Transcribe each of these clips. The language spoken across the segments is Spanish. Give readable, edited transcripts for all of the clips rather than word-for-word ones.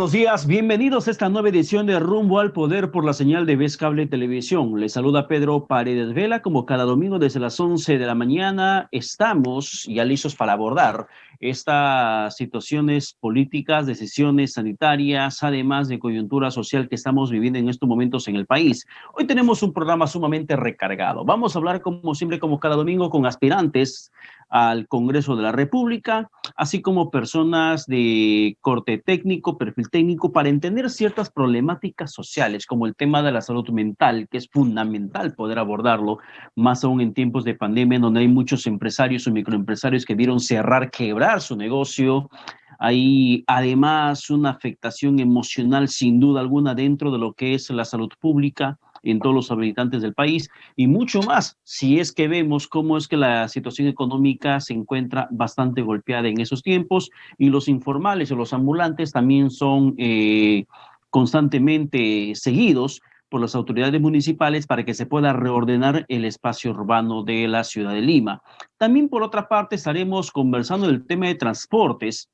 buenos días. Bienvenidos a esta nueva edición de Rumbo al Poder por la señal de Vez Cable Televisión. Les saluda Pedro Paredes Vela. Como cada domingo desde las 11 de la mañana estamos ya listos para abordar estas situaciones políticas, decisiones sanitarias, además de coyuntura social que estamos viviendo en estos momentos en el país. Hoy tenemos un programa sumamente recargado. Vamos a hablar como siempre, como cada domingo, con aspirantes al Congreso de la República, así como personas de corte técnico, perfil técnico, para entender ciertas problemáticas sociales, como el tema de la salud mental, que es fundamental poder abordarlo, más aún en tiempos de pandemia, donde hay muchos empresarios o microempresarios que vieron cerrar, quebrar su negocio. Hay además una afectación emocional, sin duda alguna, dentro de lo que es la salud pública en todos los habitantes del país y mucho más, si es que vemos cómo es que la situación económica se encuentra bastante golpeada en esos tiempos y los informales o los ambulantes también son constantemente seguidos por las autoridades municipales para que se pueda reordenar el espacio urbano de la ciudad de Lima. También, por otra parte, estaremos conversando del tema de transportes,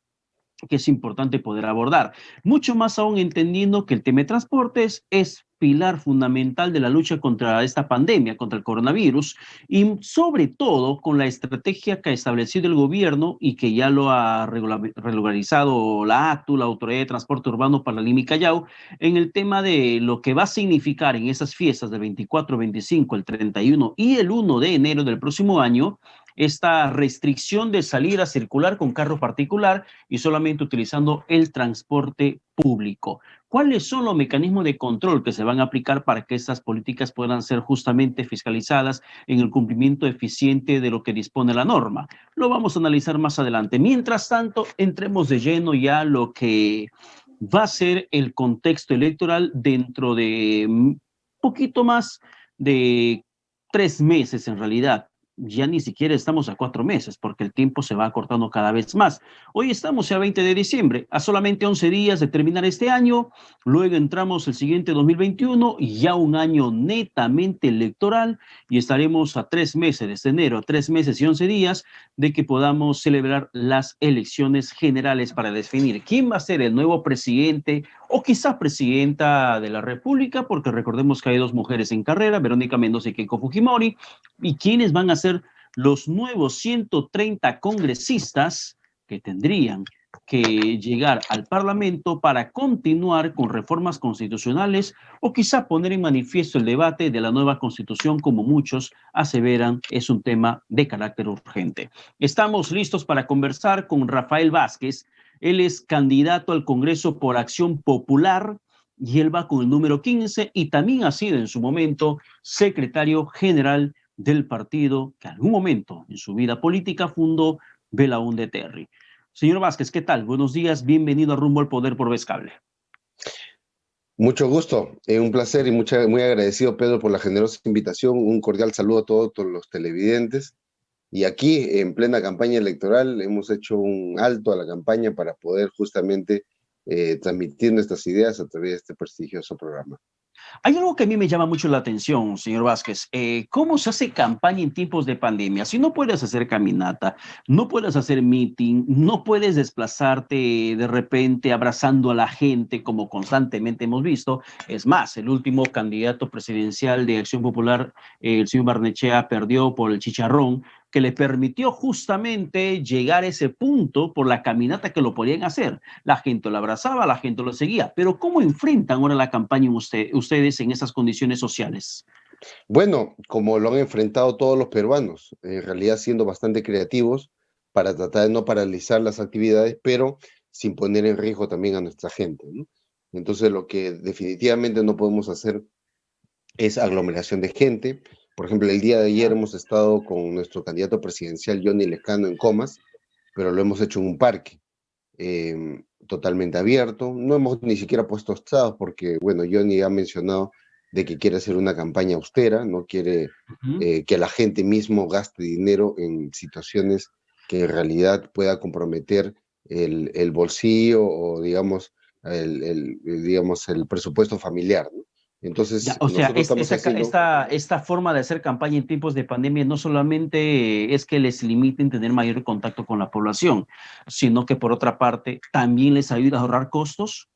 que es importante poder abordar. Mucho más aún entendiendo que el tema de transportes es pilar fundamental de la lucha contra esta pandemia, contra el coronavirus, y sobre todo con la estrategia que ha establecido el gobierno y que ya lo ha regularizado la ATU, la Autoridad de Transporte Urbano para Lima y Callao, en el tema de lo que va a significar en esas fiestas del 24, 25, el 31 y el 1 de enero del próximo año, esta restricción de salir a circular con carro particular y solamente utilizando el transporte público. ¿Cuáles son los mecanismos de control que se van a aplicar para que estas políticas puedan ser justamente fiscalizadas en el cumplimiento eficiente de lo que dispone la norma? Lo vamos a analizar más adelante. Mientras tanto, entremos de lleno ya a lo que va a ser el contexto electoral dentro de un poquito más de 3 meses en realidad. Ya ni siquiera estamos a 4 meses porque el tiempo se va acortando cada vez más. Hoy estamos a 20 de diciembre, a solamente 11 días de terminar este año, luego entramos el siguiente 2021 y ya un año netamente electoral y estaremos a 3 meses, desde enero, a 3 meses y 11 días de que podamos celebrar las elecciones generales para definir quién va a ser el nuevo presidente o quizá presidenta de la República, porque recordemos que hay dos mujeres en carrera, Verónica Mendoza y Keiko Fujimori, y quiénes van a ser los nuevos 130 congresistas que tendrían que llegar al Parlamento para continuar con reformas constitucionales o quizá poner en manifiesto el debate de la nueva Constitución, como muchos aseveran es un tema de carácter urgente. Estamos listos para conversar con Rafael Vázquez. Él es candidato al Congreso por Acción Popular y él va con el número 15 y también ha sido en su momento secretario general del partido que en algún momento en su vida política fundó Belaúnde Terry. Señor Vázquez, ¿qué tal? Buenos días, bienvenido a Rumbo al Poder por Vez Cable. Mucho gusto, un placer y muy agradecido, Pedro, por la generosa invitación. Un cordial saludo a todos los televidentes. Y aquí, en plena campaña electoral, hemos hecho un alto a la campaña para poder justamente transmitir nuestras ideas a través de este prestigioso programa. Hay algo que a mí me llama mucho la atención, señor Vázquez. ¿Cómo se hace campaña en tiempos de pandemia? Si no puedes hacer caminata, no puedes hacer meeting, no puedes desplazarte de repente abrazando a la gente como constantemente hemos visto. Es más, el último candidato presidencial de Acción Popular, el señor Barnechea, perdió por el chicharrón, que le permitió justamente llegar a ese punto por la caminata que lo podían hacer. La gente lo abrazaba, la gente lo seguía. Pero ¿cómo enfrentan ahora la campaña ustedes en esas condiciones sociales? Bueno, como lo han enfrentado todos los peruanos, en realidad siendo bastante creativos para tratar de no paralizar las actividades, pero sin poner en riesgo también a nuestra gente, ¿no? Entonces, lo que definitivamente no podemos hacer es aglomeración de gente. Por ejemplo, el día de ayer hemos estado con nuestro candidato presidencial, Johnny Lescano, en Comas, pero lo hemos hecho en un parque totalmente abierto. No hemos ni siquiera puesto estados porque, bueno, Johnny ha mencionado de que quiere hacer una campaña austera, no quiere que la gente mismo gaste dinero en situaciones que en realidad pueda comprometer el bolsillo o, digamos, digamos, el presupuesto familiar, ¿no? Ya, Entonces, o sea, nosotros estamos haciendo... esta forma de hacer campaña en tiempos de pandemia no solamente es que les limiten tener mayor contacto con la población, sino que por otra parte también les ayuda a ahorrar costos.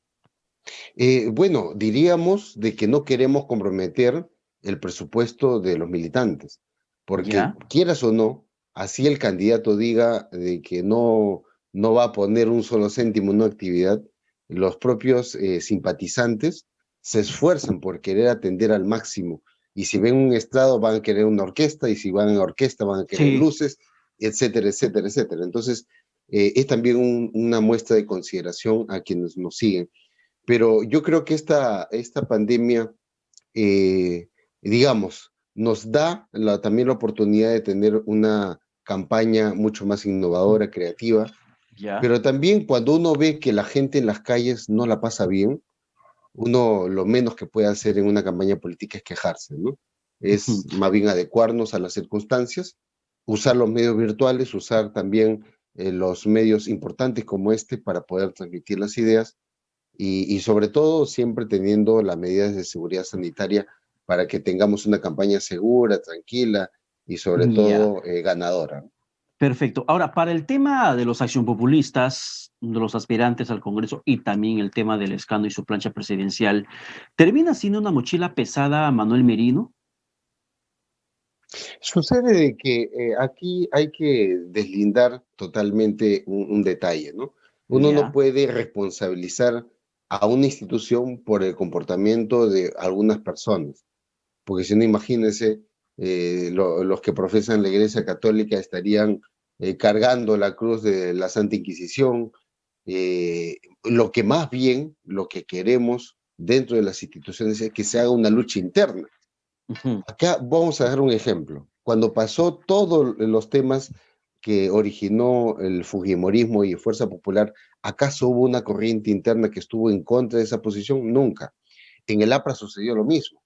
Bueno, diríamos de que no queremos comprometer el presupuesto de los militantes, porque ¿Ya? quieras o no, así el candidato diga de que no va a poner un solo céntimo en una actividad, los propios simpatizantes se esfuerzan por querer atender al máximo. Y si ven un estrado van a querer una orquesta, y si van a orquesta van a querer Sí. luces, etcétera, etcétera, etcétera. Entonces, es también una muestra de consideración a quienes nos siguen. Pero yo creo que esta pandemia, eh, digamos, nos da también la oportunidad de tener una campaña mucho más innovadora, creativa, ¿Ya? pero también cuando uno ve que la gente en las calles no la pasa bien, uno lo menos que puede hacer en una campaña política es quejarse, ¿no? Ujú. Es más bien adecuarnos a las circunstancias, usar los medios virtuales, usar también los medios importantes como este para poder transmitir las ideas y sobre todo siempre teniendo las medidas de seguridad sanitaria para que tengamos una campaña segura, tranquila y sobre Ya. todo ganadora. Perfecto. Ahora, para el tema de los accionpopulistas, de los aspirantes al Congreso y también el tema del escándalo y su plancha presidencial, ¿termina siendo una mochila pesada a Manuel Merino? Sucede de que aquí hay que deslindar totalmente un detalle, ¿no? Uno no Ya. puede responsabilizar a una institución por el comportamiento de algunas personas, porque si no, imagínense, los que profesan la Iglesia Católica estarían cargando la cruz de la Santa Inquisición. Lo que más bien, lo que queremos dentro de las instituciones es que se haga una lucha interna. Ujú. Acá vamos a dar un ejemplo. Cuando pasó todos los temas que originó el Fujimorismo y Fuerza Popular, ¿acaso hubo una corriente interna que estuvo en contra de esa posición? Nunca. En el APRA sucedió lo mismo.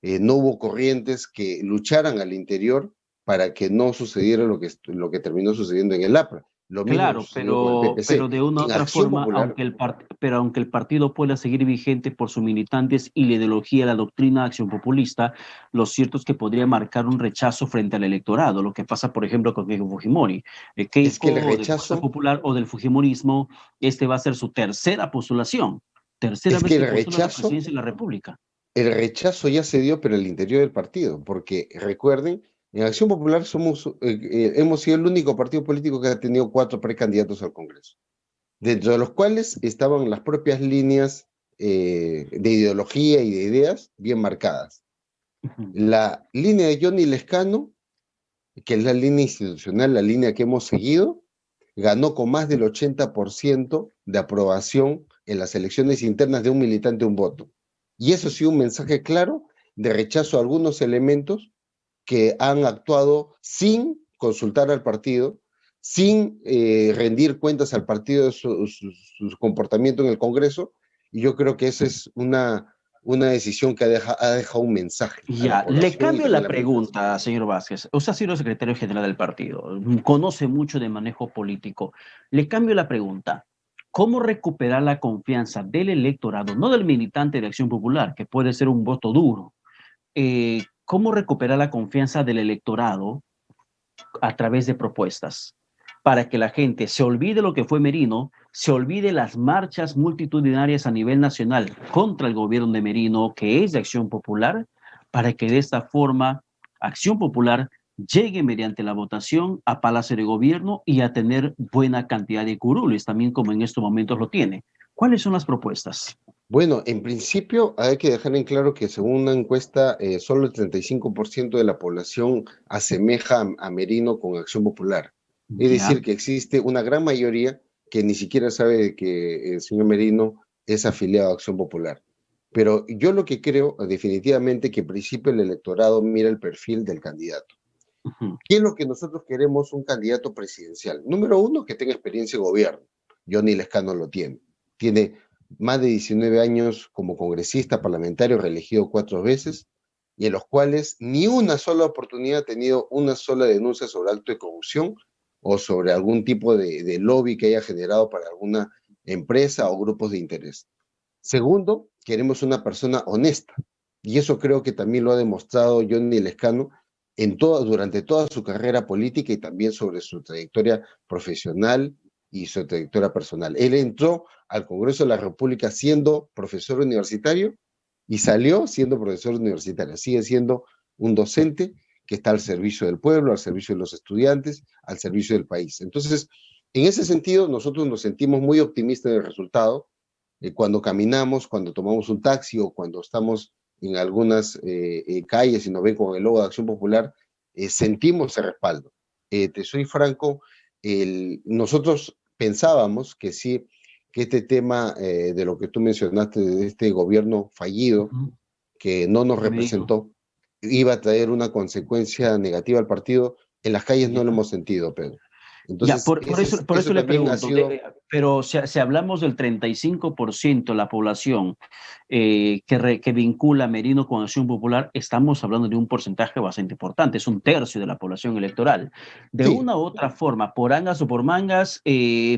No hubo corrientes que lucharan al interior para que no sucediera lo que terminó sucediendo en el APRA. Lo mismo Claro, sucedió con el pero PPC. de una u En otra Acción forma, Popular, pero aunque el partido pueda seguir vigente por sus militantes y la ideología, la doctrina de acción populista, lo cierto es que podría marcar un rechazo frente al electorado, lo que pasa, por ejemplo, con Keiko Fujimori. es que el Keiko de Fuerza rechazo, Popular o del Fujimorismo, este va a ser su tercera postulación, tercera es vez que que postula a la presidencia de la República. el rechazo ya se dio, pero al interior del partido, porque recuerden, en Acción Popular hemos sido el único partido político que ha tenido 4 precandidatos al Congreso, dentro de los cuales estaban las propias líneas de ideología y de ideas bien marcadas. Ujú. La línea de Johnny Lescano, que es la línea institucional, la línea que hemos seguido, ganó con más del 80% de aprobación en las elecciones internas de un militante un voto. Y eso sí un mensaje claro de rechazo a algunos elementos que han actuado sin consultar al partido, sin rendir cuentas al partido de su comportamiento en el Congreso, y yo creo que esa es una decisión que ha dejado un mensaje a la Ya, le población y cambio también la a la militancia. pregunta, señor Vázquez. Usted ha sido secretario general del partido, conoce mucho de manejo político. Le cambio la pregunta. ¿Cómo recuperar la confianza del electorado, no del militante de Acción Popular, que puede ser un voto duro? ¿Cómo recuperar la confianza del electorado a través de propuestas para que la gente se olvide lo que fue Merino, se olvide las marchas multitudinarias a nivel nacional contra el gobierno de Merino, que es de Acción Popular, para que de esta forma Acción Popular llegue mediante la votación a Palacio de Gobierno y a tener buena cantidad de curules, también como en estos momentos lo tiene? ¿Cuáles son las propuestas? Bueno, en principio hay que dejar en claro que según una encuesta, solo el 35% de la población asemeja a Merino con Acción Popular. Es Ya. decir, que existe una gran mayoría que ni siquiera sabe de que el señor Merino es afiliado a Acción Popular. Pero yo lo que creo definitivamente que en principio el electorado mira el perfil del candidato. Ujú. ¿Qué es lo que nosotros queremos un candidato presidencial? Número uno, que tenga experiencia de gobierno. Johnny Lescano lo tiene. Tiene más de 19 años como congresista parlamentario, reelegido 4 veces, y en los cuales ni una sola oportunidad ha tenido una sola denuncia sobre acto de corrupción o sobre algún tipo de lobby que haya generado para alguna empresa o grupos de interés. Segundo, queremos una persona honesta. Y eso creo que también lo ha demostrado Johnny Lescano durante toda su carrera política y también sobre su trayectoria profesional y su trayectoria personal. Él entró al Congreso de la República siendo profesor universitario y salió siendo profesor universitario. Sigue siendo un docente que está al servicio del pueblo, al servicio de los estudiantes, al servicio del país. Entonces, en ese sentido, nosotros nos sentimos muy optimistas del resultado. Cuando caminamos, cuando tomamos un taxi o cuando estamos en algunas calles y nos ven con el logo de Acción Popular, sentimos ese respaldo. Te soy franco, nosotros pensábamos que sí, que este tema de lo que tú mencionaste, de este gobierno fallido, que no nos Amigo, representó, iba a traer una consecuencia negativa al partido. En las calles no lo ya. hemos sentido, Pedro. Ya, Entonces, por eso eso le también ha pregunto, sido... pero si hablamos del 35% de la población que vincula a Merino con Acción Popular, estamos hablando de un porcentaje bastante importante, es un tercio de la población electoral. De Sí, una u otra forma, por angas o por mangas,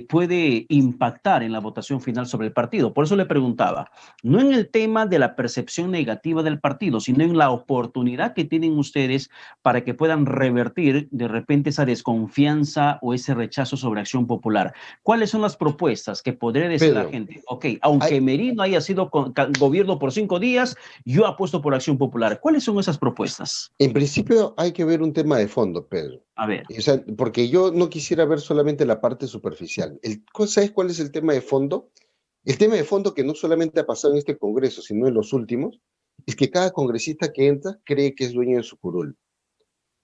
puede impactar en la votación final sobre el partido. Por eso le preguntaba, no en el tema de la percepción negativa del partido, sino en la oportunidad que tienen ustedes para que puedan revertir de repente esa desconfianza o ese rechazo sobre Acción Popular. ¿Cuáles son las propuestas que podría decir la Pedro, gente? Ok, hay, aunque Merino haya sido gobierno por 5 días, yo apuesto por Acción Popular. ¿Cuáles son esas propuestas? en principio hay que ver un tema de fondo, Pedro. A ver. O sea, porque yo no quisiera ver solamente la parte superficial. ¿Sabes cuál es el tema de fondo? El tema de fondo que no solamente ha pasado en este Congreso, sino en los últimos, es que cada congresista que entra cree que es dueño de su curul.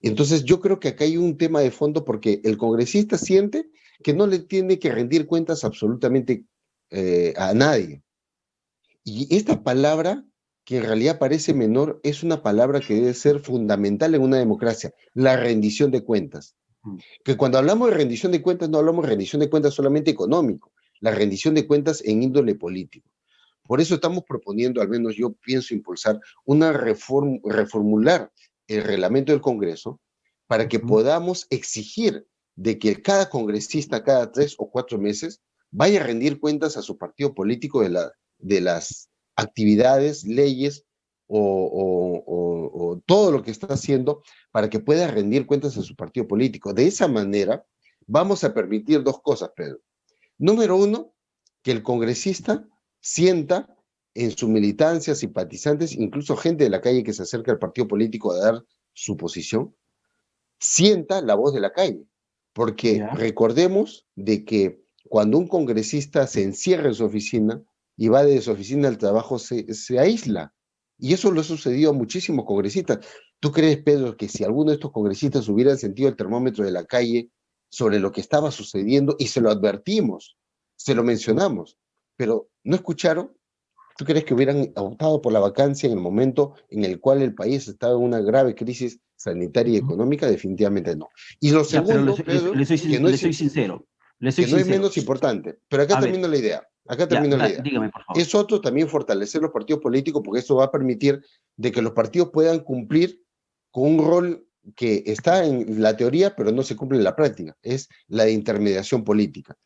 Entonces yo creo que acá hay un tema de fondo porque el congresista siente que no le tiene que rendir cuentas absolutamente a nadie. Y esta palabra, que en realidad parece menor, es una palabra que debe ser fundamental en una democracia, la rendición de cuentas. Que cuando hablamos de rendición de cuentas, no hablamos de rendición de cuentas solamente económico, la rendición de cuentas en índole político. Por eso estamos proponiendo, al menos yo pienso impulsar, reformular el reglamento del Congreso para que podamos exigir de que cada congresista cada 3 o 4 meses vaya a rendir cuentas a su partido político de las actividades, leyes o todo lo que está haciendo para que pueda rendir cuentas a su partido político. De esa manera vamos a permitir dos cosas, Pedro. Número uno, que el congresista sienta en su militancia, simpatizantes, incluso gente de la calle que se acerca al partido político a dar su posición, sienta la voz de la calle. Porque Ya. recordemos de que cuando un congresista se encierra en su oficina y va de su oficina al trabajo, se aísla. Y eso lo ha sucedido a muchísimos congresistas. ¿Tú crees, Pedro, que si alguno de estos congresistas hubiera sentido el termómetro de la calle sobre lo que estaba sucediendo y se lo advertimos, se lo mencionamos, pero no escucharon? ¿Tú crees que hubieran optado por la vacancia en el momento en el cual el país estaba en una grave crisis sanitaria y económica? Definitivamente no. Y lo Ya, pero segundo, Pedro, que no le es, soy sincero, le soy que no es sincero. menos importante, pero acá A ver, termino la idea, acá ya, termino la idea. dígame, por favor. Es otro también fortalecer los partidos políticos porque eso va a permitir de que los partidos puedan cumplir con un rol que está en la teoría pero no se cumple en la práctica, es la de intermediación política.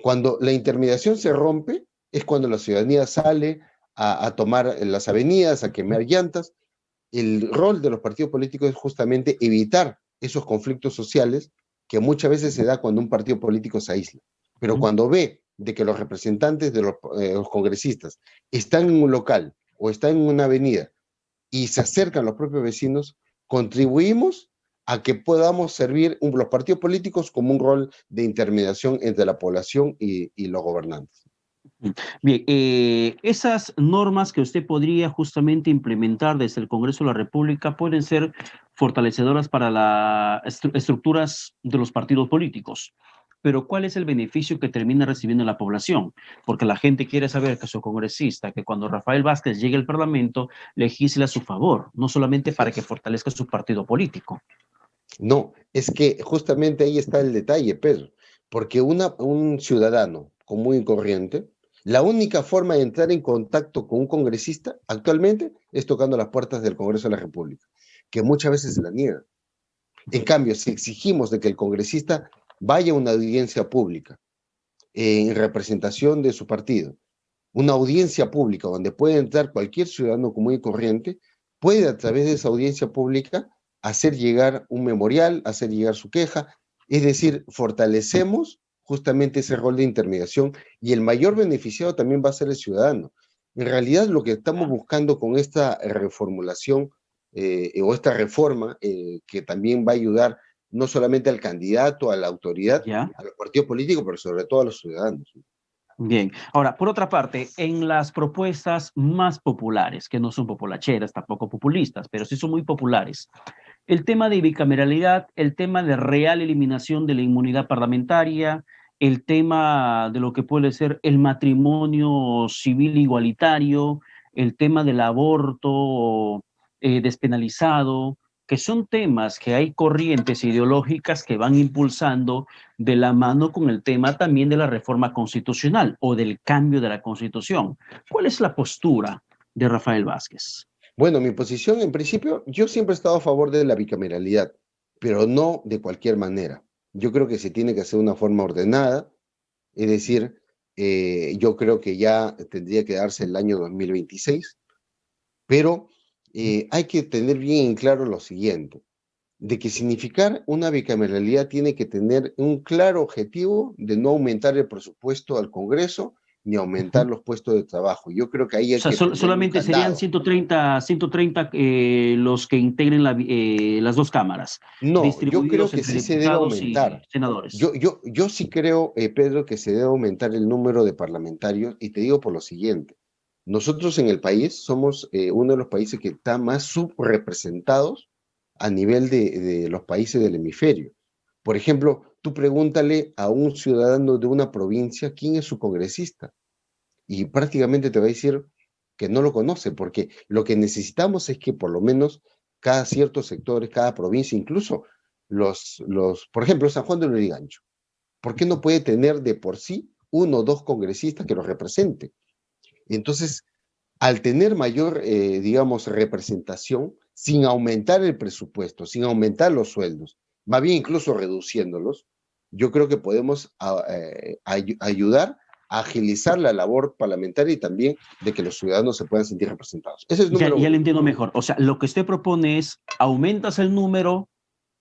Cuando la intermediación se rompe, es cuando la ciudadanía sale a tomar las avenidas, a quemar llantas. El rol de los partidos políticos es justamente evitar esos conflictos sociales que muchas veces se da cuando un partido político se aísla. Pero cuando ve de que los representantes de los congresistas están en un local o están en una avenida y se acercan los propios vecinos, contribuimos a que podamos servir los partidos políticos como un rol de intermediación entre la población y los gobernantes. Bien, esas normas que usted podría justamente implementar desde el Congreso de la República pueden ser fortalecedoras para las estructuras de los partidos políticos. Pero ¿cuál es el beneficio que termina recibiendo la población? Porque la gente quiere saber que su congresista, que cuando Rafael Vázquez llegue al Parlamento, legisle a su favor, no solamente para que fortalezca su partido político. No, es que justamente ahí está el detalle, Pedro, porque un ciudadano común y corriente, la única forma de entrar en contacto con un congresista actualmente es tocando las puertas del Congreso de la República, que muchas veces se la niega. En cambio, si exigimos de que el congresista vaya a una audiencia pública en representación de su partido, una audiencia pública donde puede entrar cualquier ciudadano común y corriente, puede a través de esa audiencia pública hacer llegar un memorial, hacer llegar su queja, es decir, fortalecemos justamente ese rol de intermediación y el mayor beneficiado también va a ser el ciudadano. En realidad lo que estamos buscando con esta reformulación o esta reforma que también va a ayudar no solamente al candidato, a la autoridad, ¿Ya? a los partidos políticos, pero sobre todo a los ciudadanos. Bien. Ahora, por otra parte, en las propuestas más populares, que no son populacheras, tampoco populistas, pero sí son muy populares, el tema de bicameralidad, el tema de real eliminación de la inmunidad parlamentaria, el tema de lo que puede ser el matrimonio civil igualitario, el tema del aborto despenalizado, que son temas que hay corrientes ideológicas que van impulsando de la mano con el tema también de la reforma constitucional o del cambio de la Constitución. ¿Cuál es la postura de Rafael Vázquez? Bueno, mi posición en principio, yo siempre he estado a favor de la bicameralidad, pero no de cualquier manera. Yo creo que se tiene que hacer de una forma ordenada, es decir, yo creo que ya tendría que darse el año 2026, pero hay que tener bien en claro lo siguiente, de que significar una bicameralidad tiene que tener un claro objetivo de no aumentar el presupuesto al Congreso ni aumentar Ujú. los puestos de trabajo. Yo creo que ahí O hay sea, que ponerle un solamente serían candado. 130 los que integren las dos cámaras, No, yo creo distribuidos que entre sí se debe diputados y aumentar. senadores. Yo sí creo, Pedro, que se debe aumentar el número de parlamentarios y te digo por lo siguiente. Nosotros en el país somos uno de los países que está más subrepresentados a nivel de los países del hemisferio. Por ejemplo, tú pregúntale a un ciudadano de una provincia quién es su congresista y prácticamente te va a decir que no lo conoce, porque lo que necesitamos es que por lo menos cada ciertos sectores, cada provincia, incluso por ejemplo, San Juan de Lurigancho, ¿por qué no puede tener de por sí uno o dos congresistas que los representen? Entonces, al tener mayor, digamos, representación, sin aumentar el presupuesto, sin aumentar los sueldos, más bien incluso reduciéndolos, yo creo que podemos ayudar a agilizar la labor parlamentaria y también de que los ciudadanos se puedan sentir representados. Ese es Ya, número ya uno. le entiendo mejor. O sea, lo que usted propone es aumentas el número,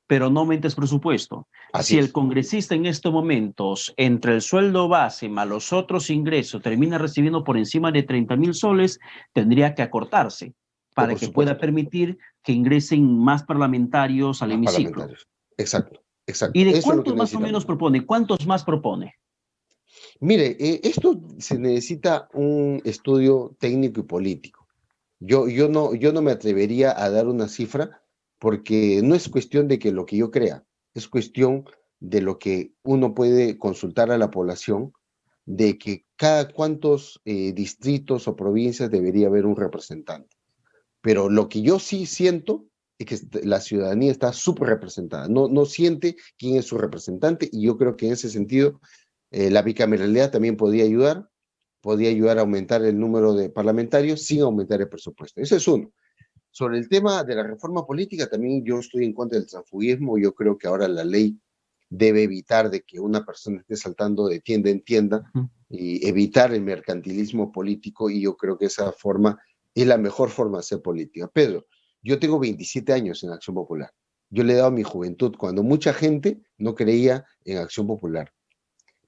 pero no aumentes presupuesto. Así Si el es, congresista en estos momentos, entre el sueldo base más los otros ingresos, termina recibiendo por encima de 30,000 soles, tendría que acortarse para por que pueda supuesto, permitir que ingresen más parlamentarios al más hemiciclo. parlamentarios. Exacto, ¿Y exacto. de Eso es lo que cuántos más o necesitamos. menos propone? ¿Cuántos más propone? Mire, esto se necesita un estudio técnico y político. Yo no me atrevería a dar una cifra porque no es cuestión de que lo que yo crea, es cuestión de lo que uno puede consultar a la población, de que cada cuántos distritos o provincias debería haber un representante. Pero lo que yo sí siento es que la ciudadanía está subrepresentada, no siente quién es su representante y yo creo que en ese sentido la bicameralidad también podría ayudar a aumentar el número de parlamentarios sin aumentar el presupuesto. Ese es uno. Sobre el tema de la reforma política, también yo estoy en contra del transfugismo. Yo creo que ahora la ley debe evitar de que una persona esté saltando de tienda en tienda y evitar el mercantilismo político y yo creo que esa forma es la mejor forma de hacer política. Pedro, yo tengo 27 años en Acción Popular. Yo le he dado mi juventud cuando mucha gente no creía en Acción Popular.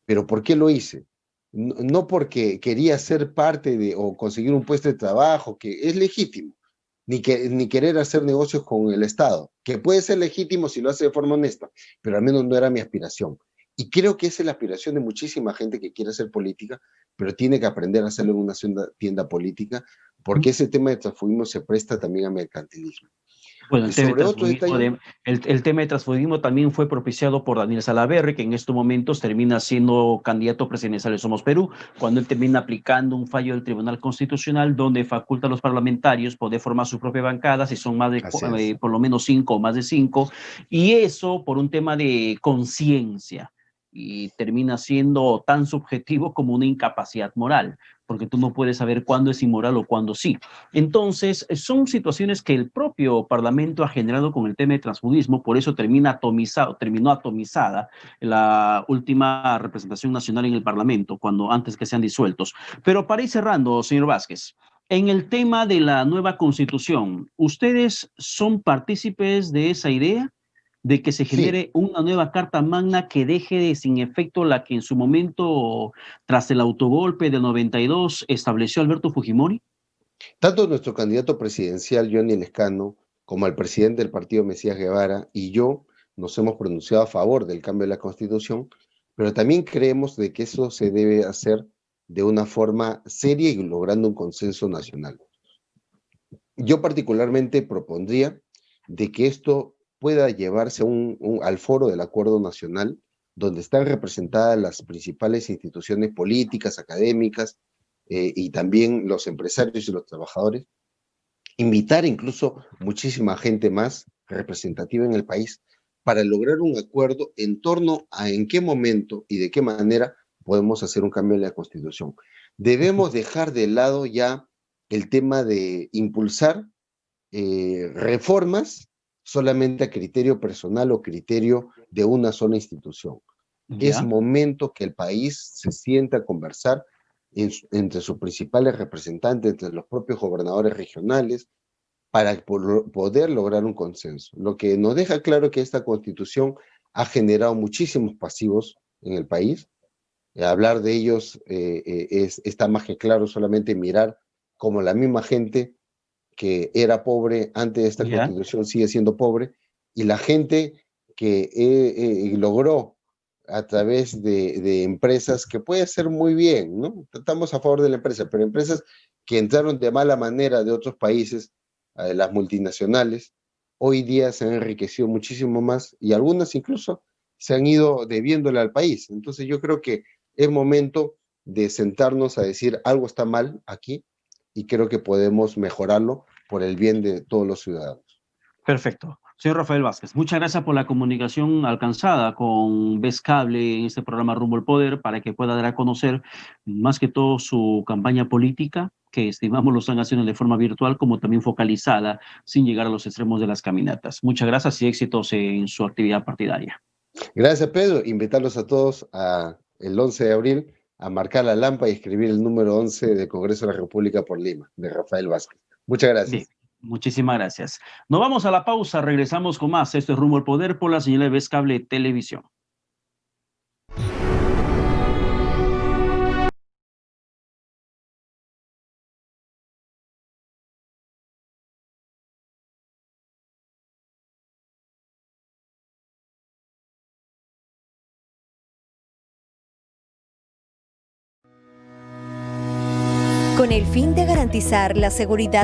¿Pero por qué lo hice? No porque quería ser parte de o conseguir un puesto de trabajo, que es legítimo, ni querer hacer negocios con el Estado, que puede ser legítimo si lo hace de forma honesta, pero al menos no era mi aspiración. Y creo que esa es la aspiración de muchísima gente que quiere hacer política, pero tiene que aprender a hacerlo en una tienda política, porque ese tema de transfugismo se presta también a mercantilismo. Bueno, Y sobre otro detalle, el tema de transfugismo también fue propiciado por Daniel Salaverry, que en estos momentos termina siendo candidato presidencial de Somos Perú, cuando él termina aplicando un fallo del Tribunal Constitucional donde faculta a los parlamentarios poder formar su propia bancada, si son más de, así es, por lo menos 5 o más de 5, y eso por un tema de conciencia, y termina siendo tan subjetivo como una incapacidad moral, porque tú no puedes saber cuándo es inmoral o cuándo sí. Entonces, son situaciones que el propio Parlamento ha generado con el tema de transfugismo, por eso terminó atomizada la última representación nacional en el Parlamento, antes que sean disueltos. Pero para ir cerrando, señor Vázquez, en el tema de la nueva constitución, ¿ustedes son partícipes de esa idea? de que se Sí, genere una nueva Carta Magna que deje sin efecto la que en su momento, tras el autogolpe del 92, estableció Alberto Fujimori? tanto nuestro candidato presidencial, Johnny Lescano, como el presidente del partido Mesías Guevara y yo nos hemos pronunciado a favor del cambio de la Constitución, pero también creemos de que eso se debe hacer de una forma seria y logrando un consenso nacional. Yo particularmente propondría de que esto pueda llevarse al foro del Acuerdo Nacional, donde están representadas las principales instituciones políticas, académicas, y también los empresarios y los trabajadores, invitar incluso muchísima gente más representativa en el país para lograr un acuerdo en torno a en qué momento y de qué manera podemos hacer un cambio en la Constitución. Debemos dejar de lado ya el tema de impulsar reformas solamente a criterio personal o criterio de una sola institución. Es Ya, momento que el país se sienta a conversar entre sus principales representantes, entre los propios gobernadores regionales, para poder lograr un consenso. Lo que nos deja claro que esta constitución ha generado muchísimos pasivos en el país. Hablar de ellos está más que claro solamente mirar como la misma gente que era pobre antes de esta ya. constitución sigue siendo pobre, y la gente que logró a través de empresas que puede ser muy bien, ¿no? Estamos a favor de la empresa, pero empresas que entraron de mala manera de otros países, las multinacionales, hoy día se han enriquecido muchísimo más y algunas incluso se han ido debiéndole al país. Entonces yo creo que es momento de sentarnos a decir algo está mal aquí y creo que podemos mejorarlo por el bien de todos los ciudadanos. Perfecto. Señor Rafael Vázquez, muchas gracias por la comunicación alcanzada con Vez Cable en este programa Rumbo al Poder para que pueda dar a conocer más que todo su campaña política, que estimamos lo están haciendo de forma virtual, como también focalizada, sin llegar a los extremos de las caminatas. Muchas gracias y éxitos en su actividad partidaria. Gracias, Pedro. Invitarlos a todos el 11 de abril a marcar la lámpara y escribir el número 11 del Congreso de la República por Lima, de Rafael Vázquez. Muchas Bien, gracias. muchísimas gracias. Nos vamos a la pausa, regresamos con más. Esto es Rumbo al Poder por la señal de Vez Cable Televisión. Con el fin de garantizar la seguridad